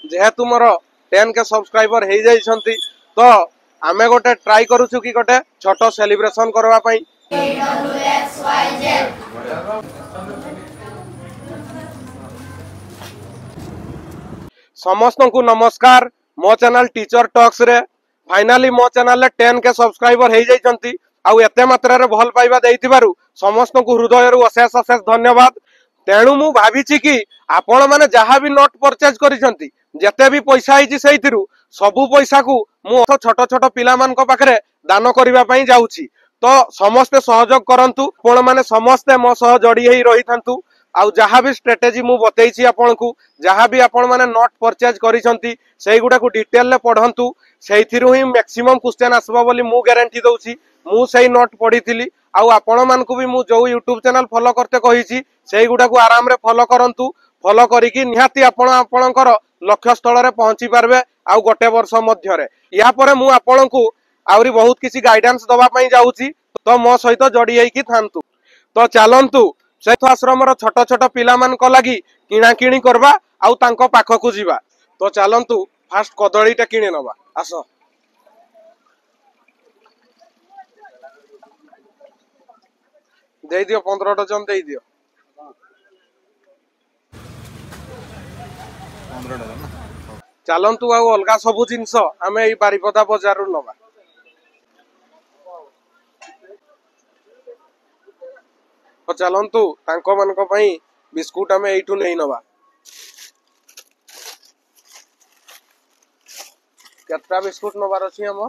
जेहेतु मोर 10 के सब्सक्राइबर हो जाइछंती तो आमे गोटे ट्राई करूछु कि गोटे छोट सेलिब्रेशन करबा पई। समस्त को नमस्कार मो चैनल टीचर टॉक्स रे फाइनली मो चैनल 10 के सब्सक्राइबर हो जाइछंती आउ एते मात्रा रे भल पाइबा देइथिबारु समस्त को हृदय रु अशेष अशेष धन्यवाद। तेणु मु भाबिछि कि आपण माने जहा भी नोट परचेज करिसंती जते भी पैसा आइछि सेइथिरु सबु पैसा को मु छोट छोट पिला मान को पाखरे दान करिबा पई जाउछि। तो समस्त सहयोग करंतु आपण माने समस्त मो सह जड़ी हेई रही थांतु आउ जहा भी स्ट्रेटेजी मु बतैछि आपण को जहा भी आपण माने नोट परचेज करिसंती सेई गुडा को डिटेल ले पढंतु सेइथिरु ही मैक्सिमम क्वेश्चन आसबा बोली मु गारंटी दउछि। मु सेई नोट पढिथिली आउ आपण मान को भी मु जो यूट्यूब चैनल फॉलो करते कहिछि सेई गुडा को आराम रे फॉलो करंतु। फॉलो करिकि निहाती आपण आपणकर लक्ष्य स्थल रे पहुंची पारबे आउ गोटे वर्ष मध्य रे। या परे मु आपण को आउरी बहुत किसी गाइडेंस दबा पई जाउछि तो मो सहित जड़ी हेई कि थांतु। तो चलंतु सेठ आश्रम रो छोट छोट पिला मान को लागि किणा किणी करबा आउ तांको पाख को जीवा। तो चलंतु फास्ट कदळीटा किणी नबा आसो। दे दियो 15 डजन दे दियो। 15 डजन चलंतु आउ अलगा सबु जिंस आमे एई बारिपदा बाजार रु नबा। तो चलंतु तांको मानको पई बिस्कुट आमे एइठु नै नबा। केतना बिस्कुट नबार अछि हम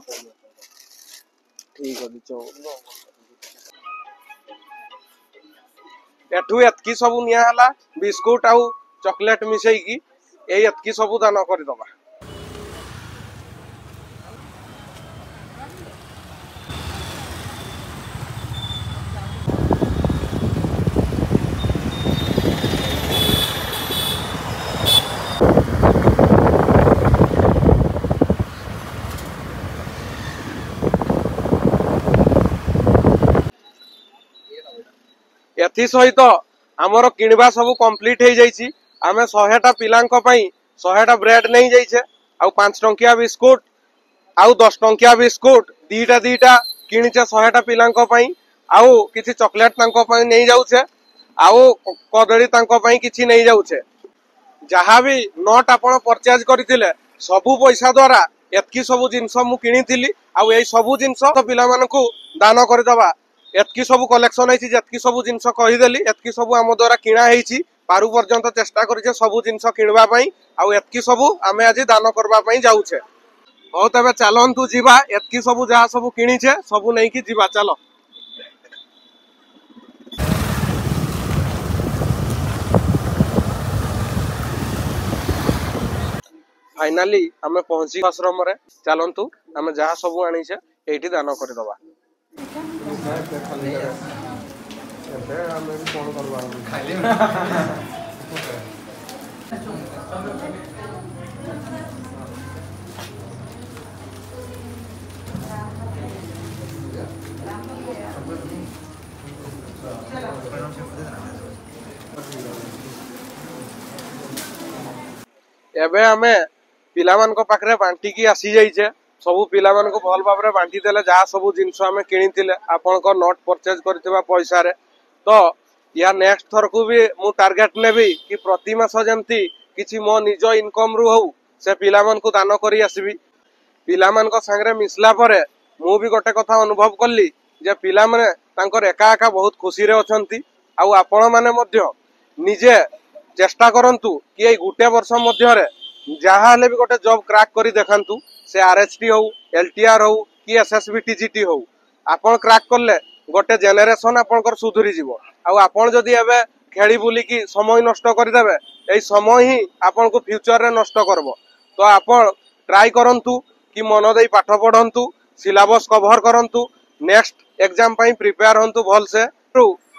ठीक अछि चो एठू एतकी सब निया हला बिस्कुट आउ चॉकलेट मिसई की एई एतकी सब दान करि दबा। एथि सहित आमर किणवा सब कंप्लीट हो जाइछि। आमे 100टा पिलांको पई 100टा ब्रेड नहीं जाइछे आउ 5 टंकिया बिस्कुट आउ 10 टंकिया बिस्कुट दीटा दीटा किनिचे 100टा पिलांको पई आउ किछि चॉकलेट तांको पई नहीं जाउछे आउ कदली तांको पई किछि नहीं जाउछे। जहा भी नोट आपण परचेज करथिले सबु पैसा द्वारा एतकी सबु जिंस मु किनिथिली आउ एई सबु जिंस तो पिला मानकू दान कर दबा। एतकी सब कलेक्शन है जतकी सब जिनस कहीदेली एतकी सब आम द्वारा किणा है पारु पर्यंत चेष्टा करिछे सब जिनस किणवा पई आउ एतकी सब आमे आज दान करबा पई जाउछे। हो तबे चलंतु जीवा एतकी सब जहा सब किनिछे सब नै कि जीवा चलो। फाइनली आमे पहुंची आश्रम रे चलंतु आमे जहा सब आनिछे एठी दान कर दबा। एबे आमे पिला मान को पाखरे बांटी की आसी जाइछे सबु पिला मान को भल भाबरे बांटी देले जहा सबु जिंस आमे किनिथिले आपन को नोट परचेज करथिबा पैसा रे। तो या नेक्स्ट थर को भी मु टारगेट नेबी कि प्रति मास जेमती किछि मो निज इनकम रु हो से पिला मान को दान करी आसीबी। पिला मान को संगरे मिसला परे मु भी गोटे कथा अनुभव करली जे पिला माने तांकर एका एका बहुत खुशी रे अछंती आउ आपण माने मध्य निजे चेष्टा करंतु कि ए गुटे वर्ष मध्य रे जहा हले भी गोटे जॉब क्रैक करी देखंतु से आरएचटी हो एलटीआर हो कि एसएसबी टीजीटी हो आपण क्रैक करले गोटे जेनेरेशन आपनकर सुधुरी जीवो आउ आपण जदी एबे खेली बुली की समय नष्ट कर देबे एई समय ही आपन को फ्यूचर रे नष्ट करबो। तो आपण ट्राई करंतु कि मन देई पाठ पढंतु सिलेबस कवर करंतु नेक्स्ट एग्जाम पई प्रिपेयर हंतु भल से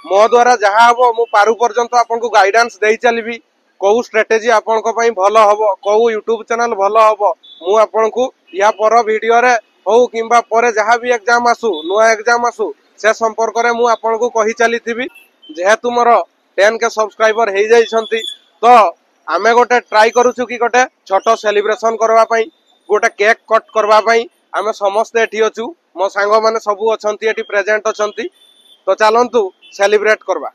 मो द्वारा जहा हबो मु पारु पर्यंत आपन को गाइडेंस देई चलीबी को स्ट्रेटेजी आपन को पई भलो हबो को यूट्यूब चैनल भलो हबो मु आपन को या पर वीडियो रे हो किंबा परे जहा भी एग्जाम आसु नुआ एग्जाम आसु से संपर्क रे मु आपन को कहि चली थिबी। जेहेतु मोर 10 के सब्सक्राइबर हो जाइछंती तो आमे गोटे ट्राई करूछु कि गोटे छोट सेलिब्रेशन करबा पई गोटे केक कट करबा पई आमे समस्त एठी अछु मो सांग माने सबु अछंती एठी प्रेजेंट अछंती तो चलंतु सेलिब्रेट करबा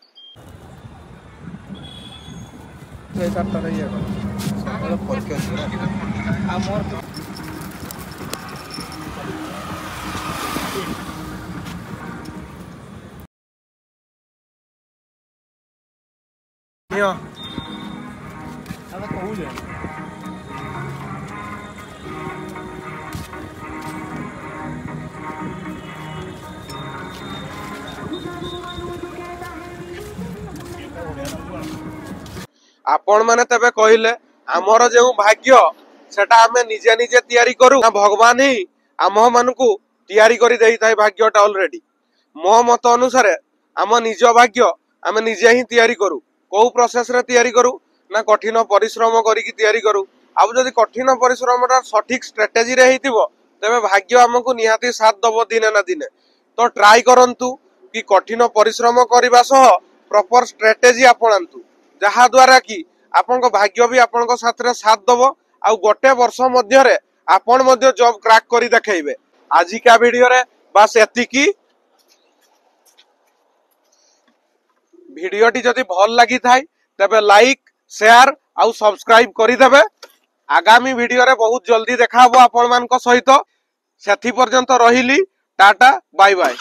आपण माने तबे कहिले हमर जेउ भाग्य सेटा हमें निजे निजे तैयारी करू ना भगवान ही आम मानकू तैयारी करी देई थाई भाग्यटा ऑलरेडी मो मत अनुसार आम निज भाग्य आम निजे ही तैयारी करू को प्रोसेस रे तैयारी करू ना कठिन परिश्रम करिकी तैयारी करू अब जदि कठिन परिश्रमटा सठिक स्ट्रेटेजी रे हेतिबो तबे भाग्य हमकू निहाती साथ दबो दिने ना दिने तो ट्राई करंतु कि कठिन परिश्रम करबा सह प्रॉपर स्ट्रेटेजी अपनांतु जहा द्वारा कि आपन को भाग्य भी आपन को साथ रे साथ दबो आ गोटे वर्ष मध्य रे आपन मध्य जॉब क्रैक करी देखाइबे आजि का वीडियो रे बस एतिकी वीडियो टी जदि भल लागि थाई तबे लाइक शेयर आउ सब्सक्राइब करी देबे आगामी वीडियो रे बहुत जल्दी देखाबो आपन मान को सहित सेथि पर्यंत रहिली टाटा बाय बाय।